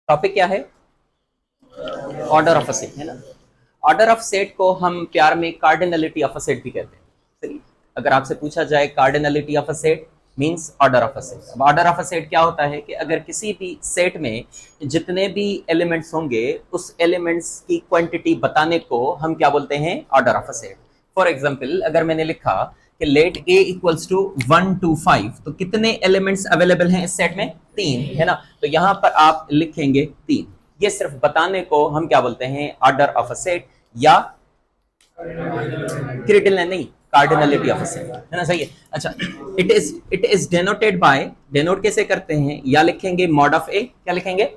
Topic क्या है? Order of a set, है ना। ऑर्डर ऑफ सेट को हम प्यार में कार्डिनलिटी ऑफ अ सेट भी कहते हैं। चलिए, अगर आपसे पूछा जाए cardinality of a set means order of a set. अब ऑर्डर ऑफ अ सेट क्या होता है कि अगर किसी भी सेट में जितने भी एलिमेंट्स होंगे उस एलिमेंट्स की क्वांटिटी बताने को हम क्या बोलते हैं? Order of a set. For example, अगर मैंने लिखा कि let a equals to 1 to 5, तो कितने एलिमेंट्स अवेलेबल हैं इस सेट में? 3, है ना। तो यहां पर आप लिखेंगे 3। ये सिर्फ बताने को हम क्या बोलते हैं? ऑर्डर ऑफ अ सेट या क्रिटिकल नहीं, कार्डिनलिटी ऑफ अ सेट, है ना। सही है। अच्छा, it is denoted by, denote कैसे करते हैं? या लिखेंगे मॉड ऑफ ए। क्या लिखेंगे?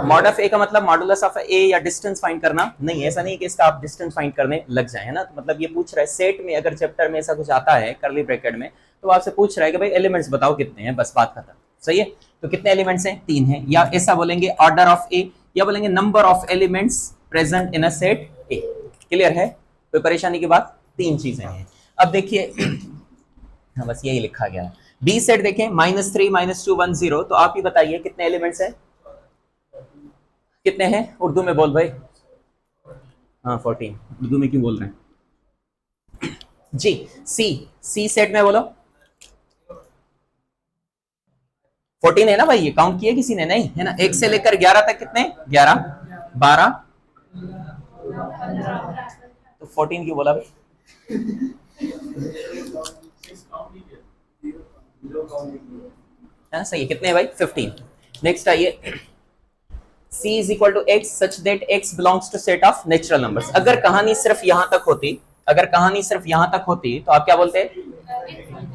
मॉड ऑफ ए का मतलब मॉडुलस ऑफ ए या डिस्टेंस फाइंड करना नहीं, ऐसा नहीं कि इसका आप डिस्टेंस फाइंड करने लग जाए, है ना। तो मतलब ये पूछ रहा है सेट में अगर चैप्टर में ऐसा कुछ आता है करली ब्रैकेट में, तो आपसे पूछ रहा है कि भाई एलिमेंट्स बताओ कितने हैं, बस बात खत्म। सही है। तो कितने एलिमेंट्स हैं? 3 हैं। या ऐसा बोलेंगे ऑर्डर ऑफ ए, या बोलेंगे number of elements present in a set A. Clear है? कोई परेशानी की बात? 3 चीजें हैं। अब देखिए, हाँ बस यही लिखा गया है। बी सेट देखें, -3, -2, 1, 0। तो आप ही बताइए कितने एलिमेंट्स हैं? कितने हैं? उर्दू में बोल भाई। हाँ 14। उर्दू में क्यों बोल रहे हैं जी? सी सेट में बोलो 14 है ना भाई। ये काउंट किए किसी ने? नहीं, है ना। 1 से लेकर 11 तक कितने? 11, 12, तो 14 क्यों बोला भाई? है सही है। कितने हैं भाई? 15। नेक्स्ट आइए, C is equal to x such that x belongs to set of natural numbers। अगर कहानी सिर्फ यहां तक होती, अगर कहानी सिर्फ यहां तक होती तो आप क्या बोलते?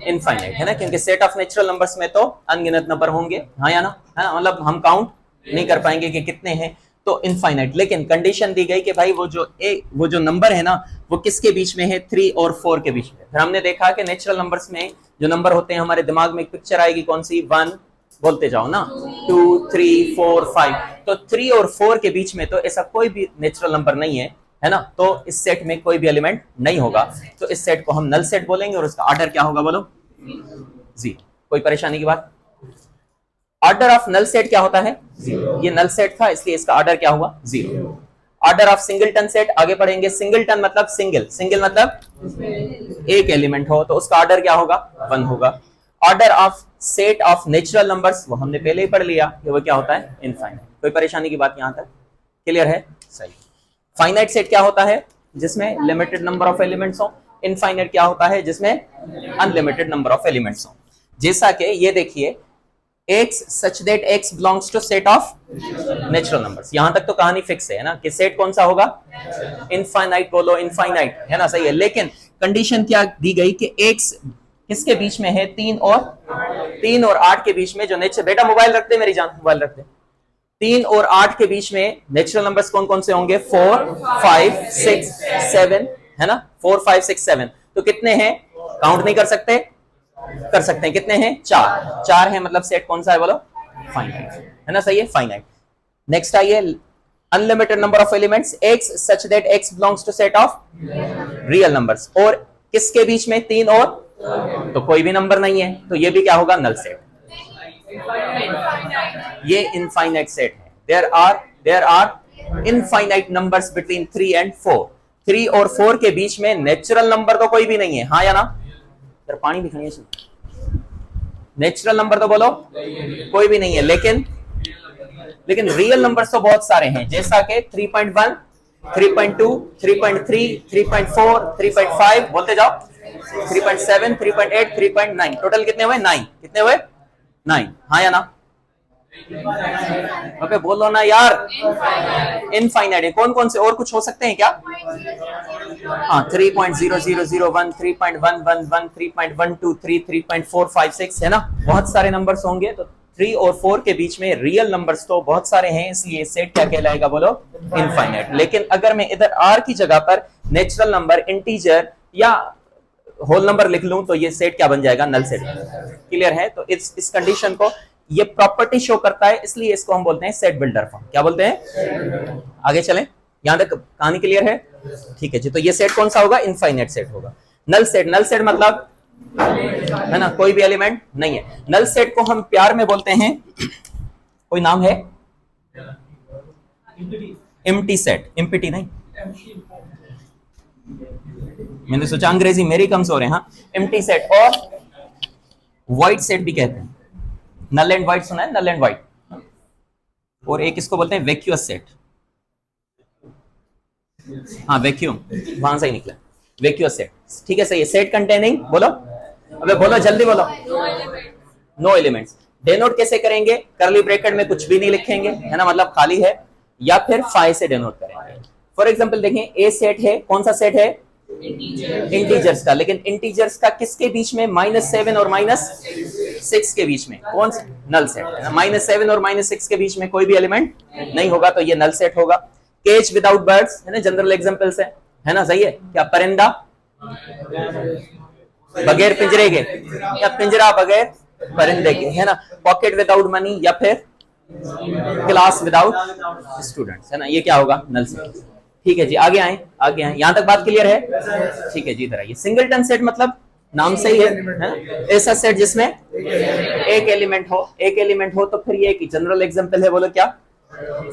इनफाइनाइट, है ना, क्योंकि सेट ऑफ नेचुरल नंबर्स में तो अनगिनत नंबर होंगे, हाँ या ना, है ना। मतलब हम काउंट नहीं कर पाएंगे कि कितने हैं, तो इनफाइनाइट। लेकिन कंडीशन दी गई कि भाई वो जो नंबर है ना वो किसके बीच में है? 3 और 4 के बीच में। फिर हमने देखा कि नेचुरल नंबर्स में जो नंबर होते हैं हमारे दिमाग में एक पिक्चर आएगी, कौन सी? 1, बोलते जाओ ना, 2, 3, 4, 5। तो 3 और 4 के बीच में तो ऐसा कोई भी नेचुरल नंबर नहीं है ना। तो इस सेट में कोई भी एलिमेंट नहीं होगा, तो इस सेट को हम नल सेट बोलेंगे और उसका ऑर्डर क्या होगा बोलो? 0। कोई परेशानी की बात? ऑर्डर ऑफ नल सेट क्या होता है? 0। ये नल सेट था इसलिए इसका ऑर्डर क्या हुआ? 0। ऑर्डर ऑफ सिंगलटन सेट आगे पढ़ेंगे। सिंगलटन मतलब सिंगल मतलब एक एलिमेंट हो, तो उसका ऑर्डर क्या होगा? 1 होगा। Order of set of natural numbers वो हमने पहले ही पढ़ लिया कि वो क्या होता है? इनफाइनाइट। कोई परेशानी की बात यहां तक? क्लियर है? सही। फाइनाइट सेट क्या होता है? जिसमें लिमिटेड नंबर ऑफ एलिमेंट्स हो। इनफाइनाइट क्या होता है? जिसमें अनलिमिटेड नंबर ऑफ एलिमेंट्स हो। जैसा कि ये देखिए, x such that x belongs to set of natural numbers. यहां तक तो कहानी फिक्स है ना कि सेट कौन सा होगा? इनफाइनाइट बोलो, इनफाइनाइट, है ना। सही है। लेकिन कंडीशन क्या दी गई कि x किसके बीच में है? 3 और 8 के बीच में जो नेचर, बेटा मोबाइल रख दे मेरी जान, मोबाइल रख दे। 3 और 8 के बीच में नेचुरल नंबर्स कौन कौन से होंगे? 4, 5, 6, 7, है ना। 4, 5, 6, 7। तो कितने हैं? काउंट नहीं कर सकते? कर सकते हैं। कितने हैं? 4 है। मतलब सेट कौन सा है बोलो? फाइनाइट, है ना। सही है, फाइनाइट। नेक्स्ट आइए, unlimited number of elements x such that x belongs to set of real numbers. और किसके बीच में? 3 और, तो कोई भी नंबर नहीं है, तो ये भी क्या होगा? Null set. ये इनफाइनाइट सेट है। There are infinite numbers between 3 and 4। 3 और 4 के बीच में नेचुरल नंबर तो कोई भी नहीं है, हाँ या ना। यार पानी भी खाइए। नेचुरल नंबर तो बोलो कोई भी नहीं है, लेकिन रियल नंबर्स तो बहुत सारे हैं, जैसा कि 3.1, 3.2, 3.3, 3.4, 3.5, बोलते जाओ, 3.7, 3.8, 3.9। टोटल कितने हुए? 9। कितने हुए? 9, हाँ या ना। ओके बोलो ना यार। इनफाइनाइट है। कौन कौन से और कुछ हो सकते हैं क्या? हाँ, 3.0001, 3.111, 3.123, 3.456, है ना। बहुत सारे नंबर्स होंगे। तो 3 और 4 के बीच में रियल नंबर्स तो बहुत सारे हैं, इसलिए सेट क्या कहलाएगा बोलो? इनफाइनाइट। लेकिन अगर मैं इधर r की जगह पर नेचुरल नंबर, इंटीजर या होल नंबर लिख लूं तो ये सेट क्या बन जाएगा? Null set. क्लियर है? तो इस कंडीशन को ये प्रॉपर्टी शो करता है, इसलिए इसको हम बोलते हैं सेट बिल्डर फॉर्म। क्या बोलते हैं? आगे चलें, यहां तक कहानी क्लियर है? ठीक है जी। तो ये सेट कौन सा होगा? इनफाइनाइट सेट होगा। नल सेट मतलब, है ना, कोई भी एलिमेंट नहीं है। नल सेट को हम प्यार में बोलते हैं, कोई नाम है? एम्प्टी सेट, एम्प्टी नहीं, मैंने सोचा अंग्रेजी मेरी कमजोर है। हाँ, एम्प्टी सेट और वाइट सेट भी कहते हैं। नल एंड वाइट सुना है, नल एंड वाइट। और एक इसको बोलते हैं वैक्यूअस सेट। हाँ वैक्यूम, वहां से ही निकला वैक्यूअस सेट। ठीक है, सही है। सेट कंटेनिंग, बोलो अबे बोलो जल्दी बोलो। No elements. डेनोट कैसे करेंगे? कर्ली ब्रैकेट में कुछ भी नहीं लिखेंगे, है ना, मतलब खाली है, या फिर फाइव से डेनोट करेंगे। फॉर एग्जांपल देखें, ए सेट है, कौन सा सेट है? इंटीजर्स का। लेकिन इंटीजर्स का किसके बीच में? -7 और -6 के बीच में। कौन सा? नल सेट है। -7 और -6 के बीच में कोई भी एलिमेंट नहीं होगा, तो ये नल सेट होगा। केज विदाउट बर्ड्स, है ना, जनरल एग्जांपल्स है ना, सही है। क्या? परिंदा बगैर पिंजरे के, या पिंजरा बगैर परिंदे के, है ना। पॉकेट विदाउट मनी, या फिर क्लास विदाउट स्टूडेंट्स, है ना। ये क्या होगा? Null set. ठीक है जी, आगे आए, आगे आए। यहां तक बात क्लियर है? ठीक है जी, इधर आइए। सिंगलटन सेट मतलब नाम से ही है ना? ऐसा सेट जिसमें एक एलिमेंट हो, एक एलिमेंट हो तो फिर ये की जनरल एग्जांपल है, बोलो क्या?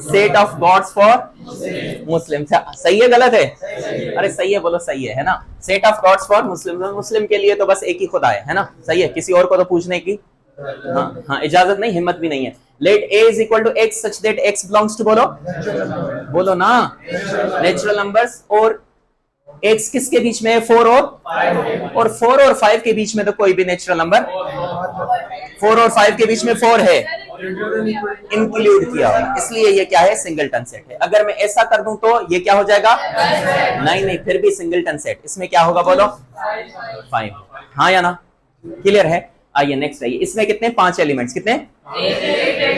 Set of gods for Muslim. सही है गलत है? अरे सही है, बोलो सही है ना। Set of gods for Muslim, मुस्लिम के लिए तो बस एक ही खुदा है ना, सही है। किसी और को तो पूछने की हाँ इजाजत नहीं, हिम्मत भी नहीं है। Let a is equal to x such that x belongs to, बोलो बोलो ना, नेचुरल नंबर्स। और x किसके बीच में है? 4 और 4 और 5 के बीच में तो कोई भी नेचुरल नंबर 4 और 5 के बीच में 4 है, इंक्लूड किया हुआ, इसलिए ये क्या है? सिंगलटन सेट है। अगर मैं ऐसा कर दूं तो ये क्या हो जाएगा? नहीं, फिर भी सिंगलटन सेट। इसमें क्या होगा बोलो? 5। हाँ या ना? क्लियर है? आइए नेक्स्ट आइए। इसमें कितने? 5 एलिमेंट्स। कितने?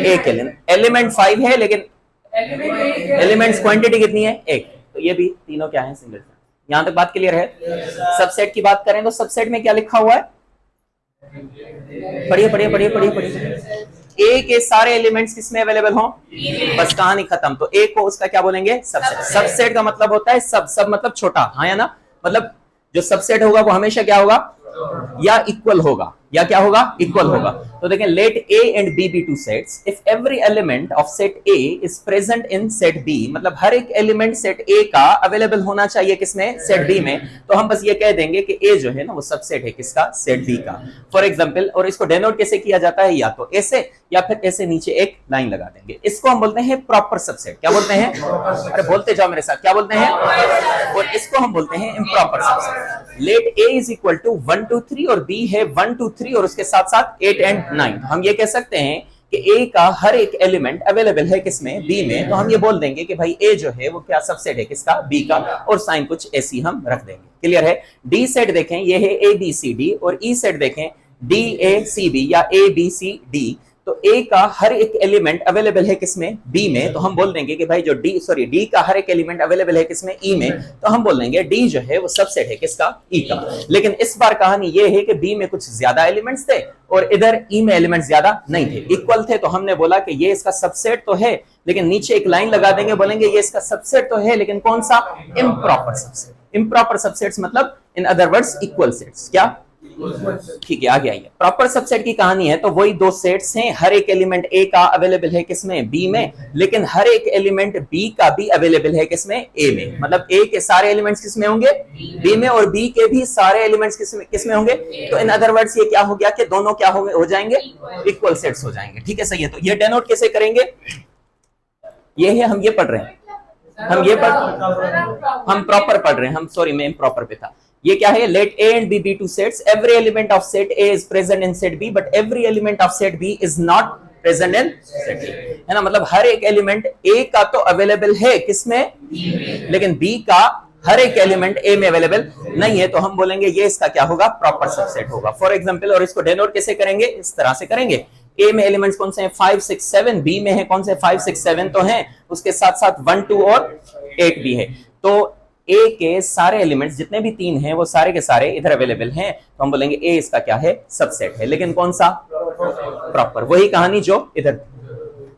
एक एलिमेंट 5 है, लेकिन एलिमेंट्स क्वांटिटी कितनी है? 1। तो ये भी तीनों क्या है? सिंगलटन। यहां तक बात क्लियर है? सबसेट की बात करें तो सबसेट में क्या लिखा हुआ है? पढ़िए पढ़िए पढ़िए पढ़िए पढ़िए। ए के सारे एलिमेंट्स किसमें अवेलेबल हो? बस कहानी खत्म। तो ए को उसका क्या बोलेंगे? सबसेट। सबसेट का मतलब होता है सब मतलब छोटा, हाँ या ना। मतलब जो सबसेट होगा वो हमेशा क्या होगा? या इक्वल होगा, या क्या होगा? इक्वल होगा। तो देखें, let a and b be two sets if every element of set a is present in set b, मतलब हर एक एलिमेंट सेट a का अवेलेबल होना चाहिए किसमें? सेट b में। तो हम बस ये कह देंगे कि a जो है ना वो सबसेट है किसका? सेट b का। फॉर एग्जांपल, और इसको डेनोट कैसे किया जाता है? या तो ऐसे, या फिर ऐसे नीचे एक लाइन लगा देंगे। इसको हम बोलते हैं प्रॉपर सबसेट। क्या बोलते हैं? अरे बोलते जाओ मेरे साथ, क्या बोलते हैं? और इसको हम बोलते हैं improper subset. Let a is equal to 1 2 3 और b है 1 2 3 और उसके साथ साथ 8 एंड 9। हम ये कह सकते हैं कि a का हर एक एलिमेंट अवेलेबल है किसमें? b में। तो हम ये बोल देंगे कि भाई a जो है वो क्या? सबसेट है किसका? b का। और साइन कुछ ऐसी हम रख देंगे। क्लियर है? d सेट देखें, ये है a b c d, और e सेट देखें d a c b या a b c d। तो a का हर एक एलिमेंट अवेलेबल है किसमें? b में। तो हम बोल देंगे कि भाई जो d का हर एक एलिमेंट अवेलेबल है किसमें? e में। तो हम बोल देंगे d जो है वो सबसेट है किसका? e का। लेकिन इस बार कहानी ये है कि b में कुछ ज्यादा एलिमेंट्स थे और इधर e में एलिमेंट्स ज्यादा नहीं थे, इक्वल थे। तो हमने बोला कि ये इसका सबसेट तो है, लेकिन नीचे एक लाइन लगा देंगे, बोलेंगे ये इसका सबसेट तो है, लेकिन कौन सा? Improper subset. इम्प्रॉपर सबसेट्स मतलब in other words equal sets. क्या? ठीक है, आगे आइए। प्रॉपर सबसेट की कहानी है तो वही दो सेट्स हैं, हर एक एलिमेंट a का अवेलेबल है किसमें? b में, लेकिन हर एक एलिमेंट b का भी अवेलेबल है किसमें? a में। मतलब a के सारे एलिमेंट्स किसमें होंगे? b में, और b के भी सारे एलिमेंट्स किसमें होंगे? तो इन अदर वर्ड्स ये क्या हो गया कि दोनों क्या हो जाएंगे? इक्वल सेट्स हो जाएंगे। ठीक है, सही है। तो ये डेनोट कैसे करेंगे? ये है, हम ये पढ़ रहे हैं, हम प्रॉपर पढ़ रहे हैं, हम सॉरी मैं इम्प्रॉपर पे था। ये क्या है? Let a and b be two sets, every element of set a is present in set b but every element of set b is not present in set a, है ना। मतलब हर एक एलिमेंट a का तो available है किसमें? लेकिन b का हर एक एलिमेंट a में अवेलेबल नहीं है। तो हम बोलेंगे ये इसका क्या होगा? प्रॉपर सबसेट होगा। फॉर एग्जांपल, और इसको डेनोट कैसे करेंगे? इस तरह से करेंगे। a में एलिमेंट्स कौन से हैं? 5 6 7, b में है कौन से? 5 6 7 तो हैं, उसके साथ साथ 1 2 और 8 भी है। तो a के सारे एलिमेंट्स जितने भी 3 हैं वो सारे के सारे इधर अवेलेबल हैं। तो हम बोलेंगे a इसका क्या है? सबसेट है, लेकिन कौन सा? प्रॉपर। वही कहानी जो इधर।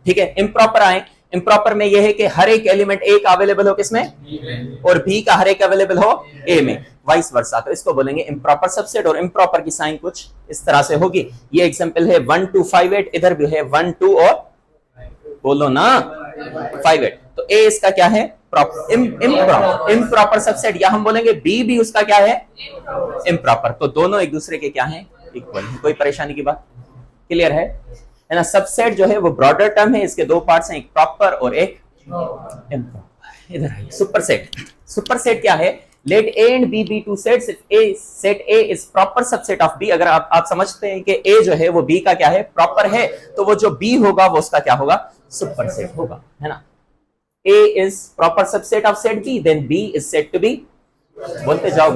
ठीक है, इम्प्रॉपर आए। इम्प्रॉपर में यह है कि हर एक एलिमेंट a का अवेलेबल हो किसमें? और b का हर एक अवेलेबल हो a में, वाइस वर्सा। तो इसको बोलेंगे इम्प्रॉपर सबसेट। और इम्प्रॉपर की साइन कुछ इस तरह से होगी। ये एग्जांपल है 1 2 5 8, इधर भी है 1 2 और बोलो ना 5 8। तो ए इसका क्या है? प्रॉपर इम्प्रॉपर सबसेट, या हम बोलेंगे बी भी उसका क्या है? इम्प्रॉपर। तो दोनों एक दूसरे के क्या है? इक्वल है। कोई परेशानी की बात? क्लियर है ना? सबसेट जो है वो ब्रॉडर टर्म है, इसके दो पार्ट्स हैं, एक प्रॉपर और एक इम्प्रॉपर। इधर आइए, सुपरसेट। सुपरसेट क्या है? Let A and B be two sets, a set A is proper subset of B. अगर आप समझते हैं कि ए जो है वो बी का क्या है? प्रॉपर है, तो वो जो बी होगा वो उसका क्या होगा? सुपरसेट होगा, है ना? A is proper subset of set B, then B is said to be, बोलते जाओ,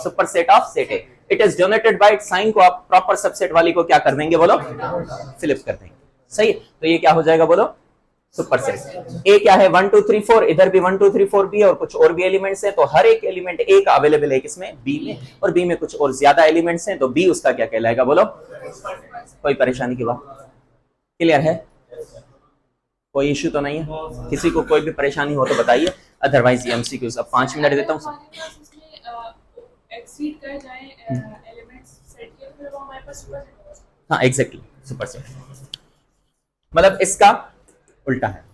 superset of set A. It is denoted by its sign को आप proper subset वाली को क्या कर देंगे? बोलो, फिलिप कर देंगे। सही, तो ये क्या हो जाएगा? बोलो, सुपरसेट। A क्या है? 1 2 3 4, इधर भी 1 2 3 4 B है, और कुछ और भी एलिमेंट्स हैं, तो हर एक एलिमेंट A का अवेलेबल है किसमें? B में, और B में कुछ और ज्यादा एलिमेंट्स हैं, तो B उसका क्या कहलाएगा? बोलो, कोई परेशानी की बात? क्लियर है? कोई इश्यू तो नहीं है? किसी को कोई भी परेशानी हो तो बताइए, अदरवाइज ये एमसीक्यूज। अब 5 मिनट देता हूँ। हाँ एग्जैक्टली, सुपरसेट, मतलब इसका उल्टा है।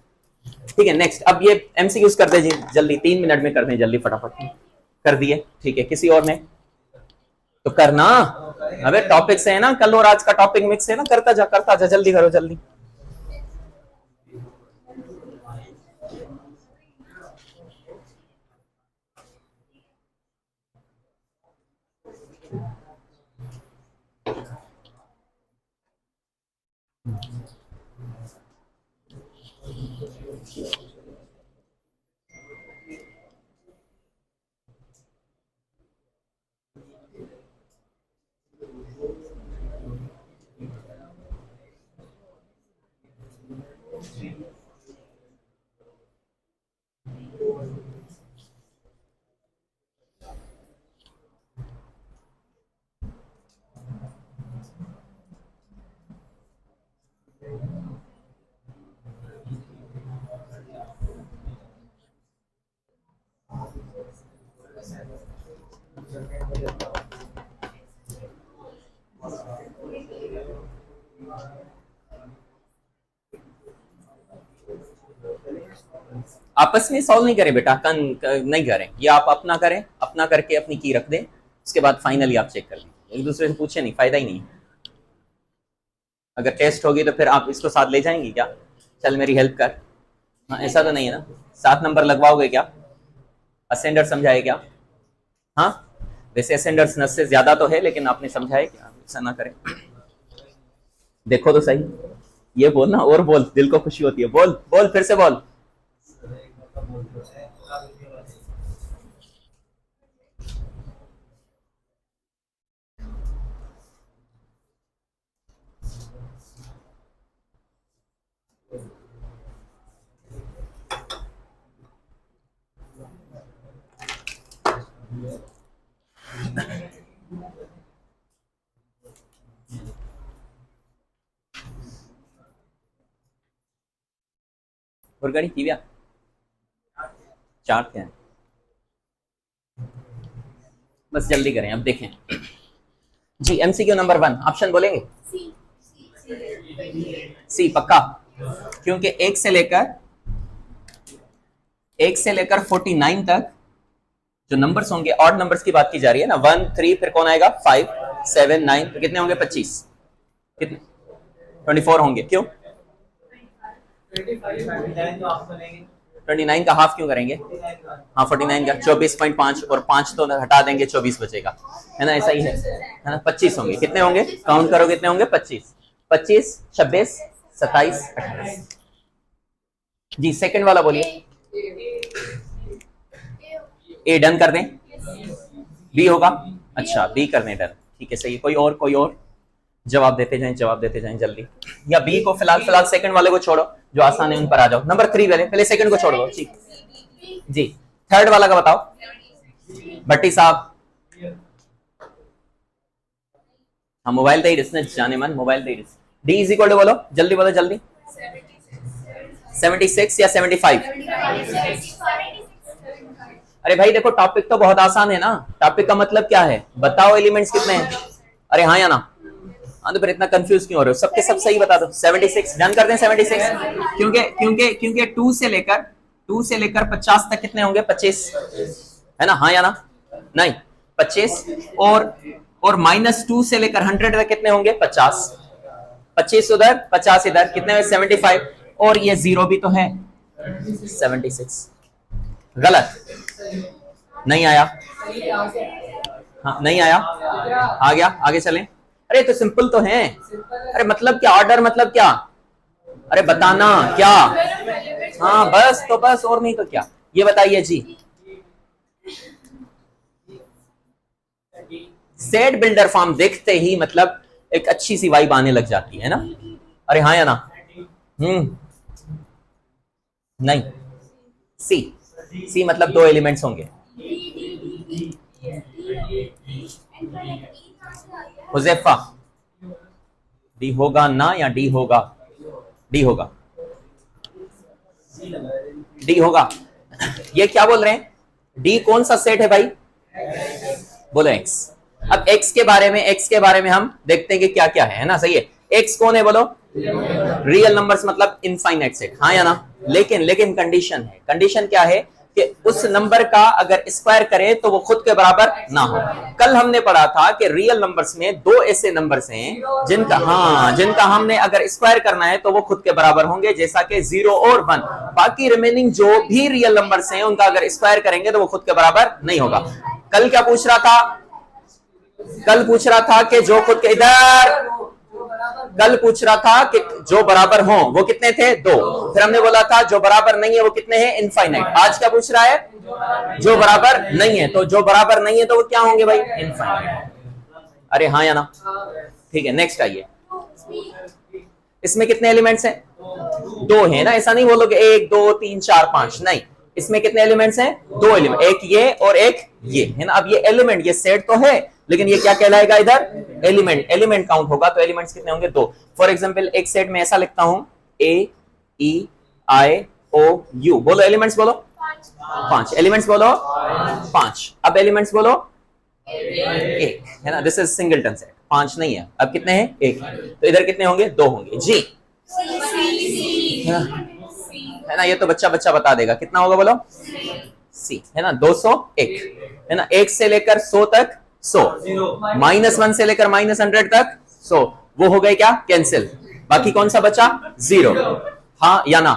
ठीक है, नेक्स्ट। अब ये एमसीक्यूज कर दे जी जल्दी, 3 मिनट में कर दें जल्दी, फटाफट कर दिए। ठीक है, किसी और ने तो करना। अबे टॉपिक से है ना, कल और आज का टॉपिक मिक्स है ना, करता जा, जल्दी करो जल्दी। आपस में सॉल्व नहीं करें बेटा, नहीं करें, ये आप अपना करें, अपना करके अपनी की रख दें, उसके बाद फाइनली आप चेक कर लीजिए। एक दूसरे से पूछे नहीं, फायदा ही नहीं। अगर टेस्ट होगी तो फिर आप इसको साथ ले जाएंगे क्या? चल मेरी हेल्प कर। हाँ, ऐसा तो नहीं है ना? 7 नंबर लगवाओगे क्या? असेंडर समझाए क्या? हाँ, वैसे असेंडर्स नस से ज्यादा तो है, लेकिन आपने समझाए क्या? ऐसा ना करें। देखो तो सही, ये बोलना और बोल, दिल को खुशी होती है। बोल फिर से बोल। गाड़ी की 4 थे, बस जल्दी करें। अब देखें जी, एमसीक्यू नंबर 1 ऑप्शन बोलेंगे? सी पक्का, क्योंकि 1 से लेकर 49 तक जो नंबर्स होंगे, ऑड नंबर्स की बात की जा रही है ना। 1 3, फिर कौन आएगा? 5 7 9, तो कितने होंगे? 25। कितने? 24 होंगे। क्यों? 29 का हाफ क्यों करेंगे? हाँ 49 का 24.5, और 5 तो हटा देंगे, 24 बचेगा, है ना? ऐसा ही है ना? 25 होंगे। कितने होंगे? काउंट करो कितने होंगे? 25 26 26 27 28। जी सेकंड वाला बोलिए। ए डन कर दें? बी होगा? अच्छा बी कर दें डन, ठीक है सही। कोई और जवाब देते जाएं जल्दी, या बी को फिलहाल सेकंड वाले को छोड़ो, जो आसान है उन पर आ जाओ। नंबर 3 पहले सेकंड को छोड़ दो। ठीक जी, थर्ड वाला का बताओ भट्टी साहब। हाँ मोबाइल दे जाने मन, मोबाइल दे। डी इज इक्वल टू बोलो जल्दी 76 या 75? अरे भाई देखो, टॉपिक तो बहुत आसान है ना। टॉपिक का मतलब क्या है? बताओ एलिमेंट्स कितने हैं। अरे हाँ या ना? हाँ, तो फिर इतना कंफ्यूज क्यों हो रहे हो? सबके सब सही बता दो। 76 डन कर दें। 76 क्योंकि 2 से लेकर 2 से लेकर 50 तक कितने होंगे? 25 है ना, हाँ या ना? नहीं, 25 और -2 से लेकर 100 तक कितने होंगे? 50। 25 उधर 50 इधर, कितने हुए? 75। और ये 0 भी तो है, 76। गलत नहीं आया? हाँ नहीं आया, आ गया। आगे चलें। अरे तो सिंपल तो है। अरे मतलब क्या ऑर्डर, मतलब क्या? अरे बताना क्या? हाँ बस, तो बस, और नहीं तो क्या। ये बताइए जी, सेट बिल्डर फॉर्म देखते ही मतलब एक अच्छी सी वाइब आने लग जाती है ना? अरे हाँ या ना? नहीं, सी मतलब 2 एलिमेंट्स होंगे। हुजैफा, डी होगा ना या डी होगा? डी होगा, डी होगा। ये क्या बोल रहे हैं? डी कौन सा सेट है भाई? बोलो एक्स। अब एक्स के बारे में हम देखते हैं कि क्या क्या है ना? सही है। एक्स कौन है बोलो? रियल नंबर्स, मतलब इनफाइनाइट सेट, हाँ या ना? लेकिन कंडीशन है। कंडीशन क्या है कि उस नंबर का अगर स्क्वायर करें तो वो खुद के बराबर ना हो। कल हमने पढ़ा था कि रियल नंबर्स में 2 ऐसे नंबर्स हैं जिनका हमने अगर स्क्वायर करना है तो वो खुद के बराबर होंगे, जैसा कि 0 और 1। बाकी रिमेनिंग जो भी रियल नंबर्स हैं उनका अगर स्क्वायर करेंगे तो वो खुद के बराबर नहीं होगा। कल क्या पूछ रहा था? कल पूछ रहा था कि जो खुद के कल पूछ रहा था कि जो बराबर हो वो कितने थे? 2। फिर हमने बोला था जो बराबर नहीं है वो कितने हैं? इनफाइनाइट। आज क्या पूछ रहा है? जो बराबर नहीं है। तो जो बराबर नहीं है तो वो क्या होंगे भाई? इनफाइनाइट। अरे हाँ या ना? ठीक है, नेक्स्ट आइए। इसमें कितने एलिमेंट्स हैं? 2 हैं ना? ऐसा नहीं बोलोगे 1 2 3 4 5, नहीं। इसमें कितने एलिमेंट्स हैं? 2 एलिमेंट, एक ये और एक ये, है ना? अब ये एलिमेंट, ये सेट तो है, लेकिन ये क्या कहलाएगा इधर? एलिमेंट काउंट होगा। तो एलिमेंट्स कितने होंगे? 2। फॉर एग्जांपल एक सेट में ऐसा लिखता हूं AEIOU, बोलो एलिमेंट्स बोलो। 5 एलिमेंट्स बोलो। 5। अब एलिमेंट्स बोलो 1, है ना? This is singleton set. 5 नहीं है, अब कितने हैं? 1। तो इधर कितने होंगे? 2 होंगे जी, है ना? ये तो बच्चा बता देगा। कितना होगा बोलो? सी, है ना? 201, है ना? 1 से लेकर 100 तक 100, -1 से लेकर -100 तक 100, वो हो गए क्या? कैंसिल। बाकी कौन सा बचा? 0, हाँ या ना?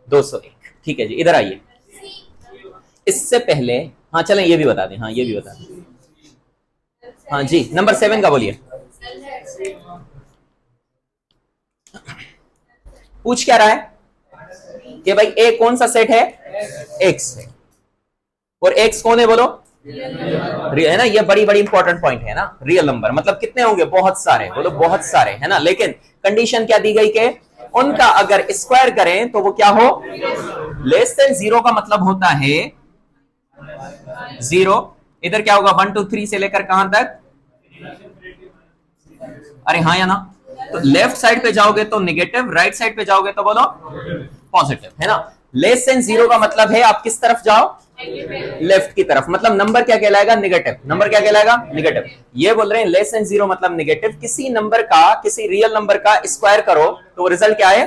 201। ठीक है जी, इधर आइए। इससे पहले हाँ चलें ये भी बता दें। हाँ ये भी बता दें। हाँ जी, नंबर 7 का बोलिए। पूछ क्या रहा है कि भाई ए कौन सा सेट है? एक्स है। और एक्स कौन है बोलो? है ना? ये बड़ी इंपॉर्टेंट पॉइंट है ना। रियल नंबर मतलब कितने होंगे? बहुत सारे, बोलो बहुत सारे, है ना? लेकिन कंडीशन क्या दी गई कि उनका अगर स्क्वायर करें तो वो क्या हो? लेस देन 0 का मतलब होता है 0। इधर क्या होगा? 1 2 3 से लेकर कहां तक? अरे हाँ या ना? तो लेफ्ट साइड पे जाओगे तो नेगेटिव, राइट साइड पे जाओगे तो बोलो पॉजिटिव, है ना? लेस देन 0 का मतलब है आप किस तरफ जाओ? लेफ्ट की तरफ। मतलब नंबर क्या कहलाएगा? नेगेटिव। नंबर क्या कहलाएगा? नेगेटिव। ये बोल रहे हैं लेस देन 0 मतलब नेगेटिव। किसी नंबर का, किसी रियल नंबर का स्क्वायर करो तो रिजल्ट क्या है?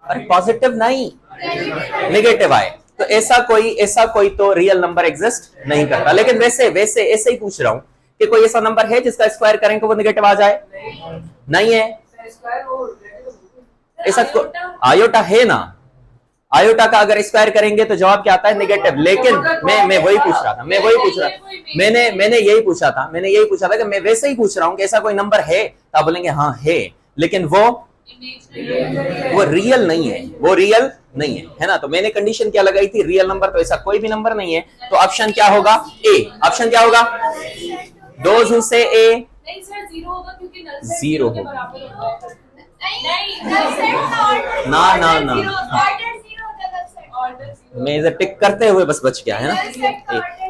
अरे पॉजिटिव नहीं, नेगेटिव आए। तो ऐसा कोई तो रियल नंबर एग्जिस्ट नहीं करता। लेकिन वैसे ऐसे ही पूछ रहा हूं कि कोई ऐसा नंबर है जिसका स्क्वायर करें तो वो नेगेटिव आ जाए? नहीं है। ऐसा आयोटा है ना? आयोटा का अगर स्क्वायर करेंगे तो जवाब क्या आता है? नेगेटिव। लेकिन मैं वही पूछ रहा था, मैंने यही पूछा था कि मैं वैसे ही पूछ रहा हूं कि ऐसा कोई नंबर है? तो आप बोलेंगे हाँ है, लेकिन वो रियल नहीं है, है ना? तो मैंने कंडीशन क्या लगाई थी? Real number. तो ऐसा कोई भी नंबर नहीं है। तो ऑप्शन क्या होगा? ए। ऑप्शन क्या होगा? दोज हु से ए। नहीं सर, 0 होगा क्योंकि नल सेट 0 के बराबर होगा। नहीं, नल सेट ना मैं इधर टिक करते हुए बस बच गया, है ना?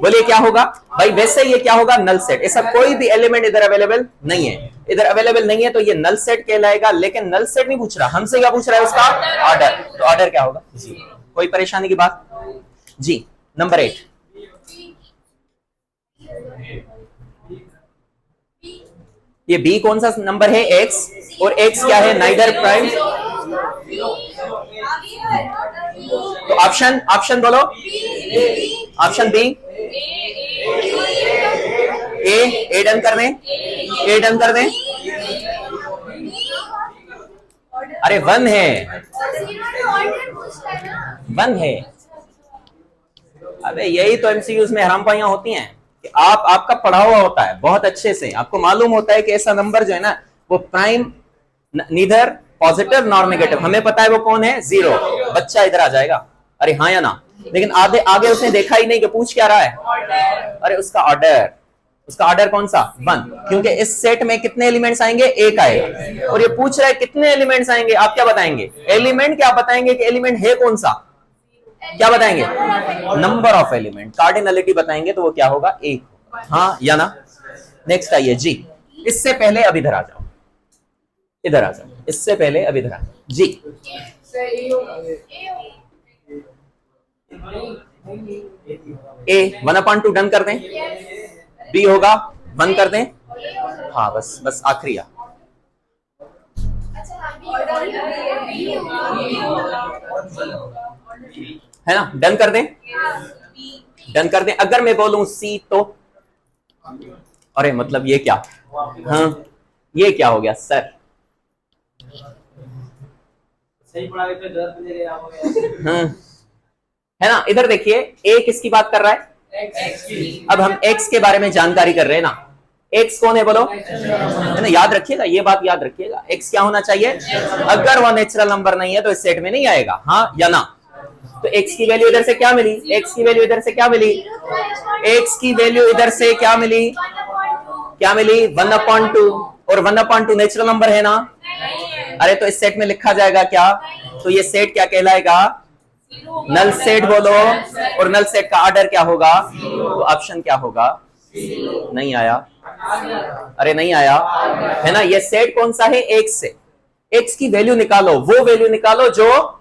बोलिए क्या होगा भाई? वैसे ये क्या होगा? Null set. ऐसा कोई भी एलिमेंट इधर अवेलेबल नहीं है। इधर अवेलेबल नहीं है तो ये नल सेट कहलाएगा। लेकिन नल सेट नहीं पूछ रहा हमसे, क्या पूछ रहा है? उसका ऑर्डर। तो ऑर्डर क्या होगा जी? कोई परेशानी की बात जी? नंबर 8, ये बी कौन सा नंबर है? एक्स। और एक्स क्या है? Neither prime. तो ऑप्शन ऑप्शन बोलो, ऑप्शन बी, ए डन कर दें, ए डन कर दें। अरे 1 है, 1 है। अबे यही तो एमसीक्यूज में हरामपाइयां होती हैं कि आपका पढ़ा हुआ होता है बहुत अच्छे से, आपको मालूम होता है कि ऐसा नंबर जो है ना वो prime neither positive nor negative, हमें पता है वो कौन है, 0। बच्चा इधर आ जाएगा, अरे हाँ या ना। लेकिन आगे आगे उसने देखा ही नहीं कि पूछ क्या रहा है। अरे उसका ऑर्डर कौन सा, 1, क्योंकि इस सेट में कितने एलिमेंट्स आएंगे, एक आएगा। और ये पूछ रहा है कितने एलिमेंट्स आएंगे, आप क्या बताएंगे, एलिमेंट क्या बताएंगे कि एलिमेंट है कौन सा, क्या बताएंगे, नंबर ऑफ एलिमेंट, कार्डिनलिटी बताएंगे तो वो क्या होगा, 1। हाँ या ना। नेक्स्ट आइए जी, इससे पहले अब इधर आ जाओ, इधर आ जाओ, इससे पहले अब इधर आ जाओ जी। ए 1/2 डन कर दें, बी होगा 1 कर दें, हाँ बस आखिरी आ। है ना, डन कर दें, डन कर दें। अगर मैं बोलूं सी तो, अरे मतलब ये क्या, हाँ ये क्या हो गया सर, सही पढ़ा हाँ है ना। इधर देखिए ए किसकी बात कर रहा है, एक्स की। अब हम एक्स के बारे में जानकारी कर रहे हैं ना, एक्स कौन है बोलो, है ना, याद रखिएगा ये बात, याद रखिएगा एक्स क्या होना चाहिए, अगर वह नेचुरल नंबर नहीं है तो इस सेट में नहीं आएगा, हाँ या ना। तो एक्स की वैल्यू इधर से क्या मिली, एक्स की वैल्यू इधर से क्या मिली, एक्स की वैल्यू इधर से क्या मिली, क्या मिली 1/2, और 1/2 नेचुरल नंबर है ना। अरे तो इस सेट में लिखा जाएगा क्या, तो ये सेट क्या कहलाएगा, नल सेट बोलो, और नल सेट का ऑर्डर क्या होगा, तो ऑप्शन क्या होगा, नहीं आया, अरे नहीं आया, है ना। ये सेट कौन सा है, एक्स से, एक्स की वैल्यू निकालो, वो वैल्यू निकालो जो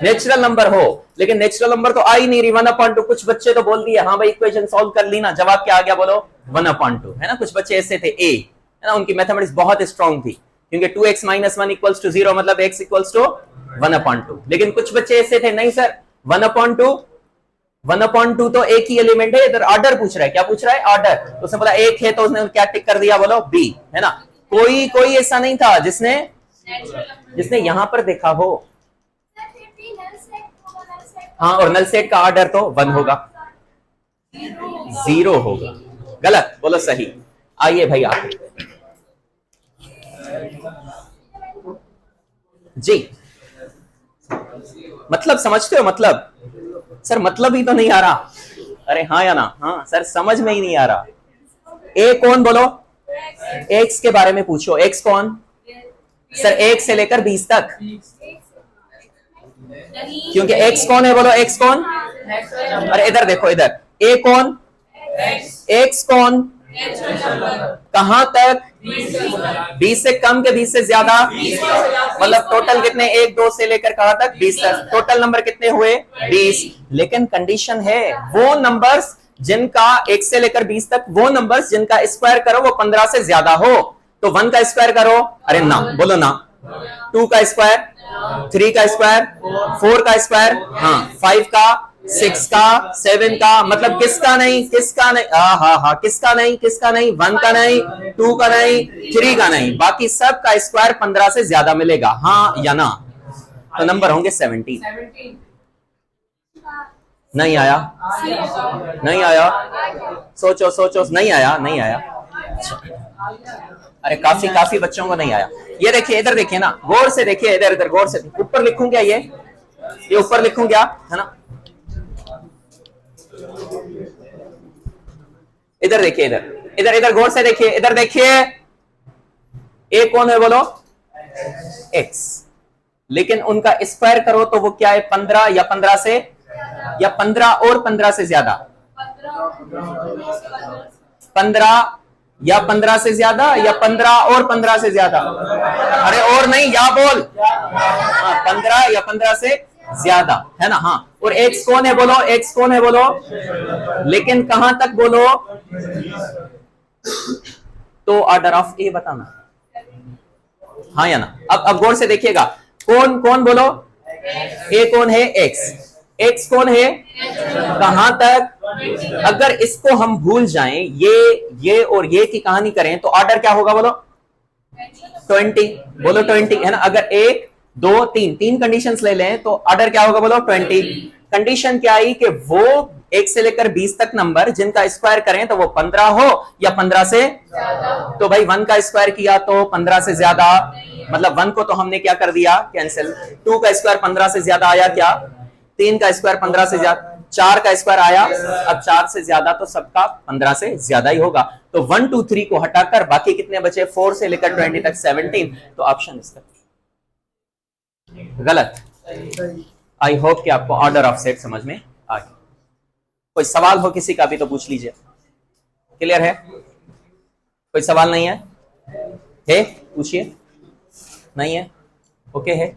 नेचुरल नंबर हो, लेकिन नेचुरल नंबर तो आ ही नहीं रही 1/2। कुछ बच्चे तो बोल दिए हाँ भाई इक्वेशन सॉल्व कर ली ना, जवाब क्या आ गया बोलो 1/2, है ना। कुछ बच्चे ऐसे थे ए, है ना, उनकी मैथमेटिक्स बहुत स्ट्रांग थी, क्योंकि 2x - 1 = 0 मतलब x = 1/2। लेकिन कुछ बच्चे ऐसे थे नहीं सर 1/2 तो एक ही एलिमेंट है, इधर ऑर्डर पूछ रहा है, क्या पूछ रहा है, ऑर्डर। तो उसने बोला एक है तो उसने क्या टिक कर दिया बोलो बी, है ना। कोई ऐसा नहीं था जिसने यहां पर देखा हो, हाँ, और नल सेट का ऑर्डर तो 1 होगा, 0 होगा, गलत बोलो सही। आइए भाई आप जी, मतलब समझते हो, मतलब सर मतलब ही तो नहीं आ रहा, अरे हाँ या ना, हाँ सर समझ में ही नहीं आ रहा। ए कौन बोलो, एक्स के बारे में पूछो, एक्स कौन सर, 1 से लेकर 20 तक, क्योंकि एक्स कौन है बोलो, एक्स कौन, अरे इधर देखो इधर, ए कौन, एक्स कौन, कहां तक, 20 से कम के 20 से ज्यादा, मतलब टोटल कितने, 1 2 से लेकर कहां तक, 20 तक, टोटल नंबर कितने हुए 20। लेकिन कंडीशन है वो नंबर्स जिनका 1 से लेकर 20 तक, वो नंबर्स जिनका स्क्वायर करो वो 15 से ज्यादा हो। तो 1 का स्क्वायर करो, अरे ना बोलो ना, 2 का स्क्वायर, 3 का स्क्वायर, 4 का स्क्वायर, हाँ 5 का, 6 का, 7 का, मतलब किसका नहीं, किसका नहीं, हाँ किसका नहीं, 1 का नहीं, 2 का नहीं, 3 का नहीं, बाकी सब का स्क्वायर 15 से ज्यादा मिलेगा, हाँ या ना। तो नंबर होंगे 17। नहीं आया, नहीं आया, सोचो, नहीं आया। अरे काफी बच्चों को नहीं आया। ये देखिए इधर देखिए ना, गौर से देखिए, इधर गौर से, ऊपर लिखूं क्या, ये ऊपर लिखूं क्या, है ना। इधर देखिए, इधर गौर से देखिए, इधर देखिए, ए कौन है बोलो, एक्स, लेकिन उनका स्क्वायर करो तो वो क्या है, 15 या 15 से, या 15 और 15 से ज्यादा, 15 या 15 से ज्यादा, या 15 और 15 से ज्यादा, अरे और नहीं, या बोल, 15 या 15 से ज्यादा, है ना, हाँ। और एक्स कौन है बोलो, एक्स कौन है बोलो, लेकिन कहां तक बोलो, तो ऑर्डर ऑफ ए बताना, हाँ या ना। अब गौर से देखिएगा, कौन बोलो, ए कौन है, एक्स, एक्स कौन है, कहां तक, अगर इसको हम भूल जाएं, ये और ये की कहानी करें तो ऑर्डर क्या होगा बोलो, 20, बोलो 20 है ना। अगर 1 2 3 तीन कंडीशंस ले लें तो ऑर्डर क्या होगा बोलो 20। कंडीशन क्या आई कि वो 1 से लेकर 20 तक नंबर जिनका स्क्वायर करें तो वो 15 हो या 15 से तो भाई 1 का स्क्वायर किया तो 15 से ज्यादा, मतलब 1 को तो हमने क्या कर दिया कैंसिल, 2 का स्क्वायर 15 से ज्यादा आया क्या, 3 का स्क्वायर 15 से ज्यादा, 4 का स्क्वायर आया, अब 4 से ज्यादा तो सबका 15 से ज्यादा ही होगा। तो 1 2 3 को हटाकर बाकी कितने बचे, 4 से लेकर 20 तक 17, तो ऑप्शन इसका गलत। आई होप कि आपको ऑर्डर ऑफ सेट समझ में आ गया। कोई सवाल हो किसी का भी तो पूछ लीजिए। क्लियर है, कोई सवाल नहीं है, पूछिए, नहीं है, ओके है।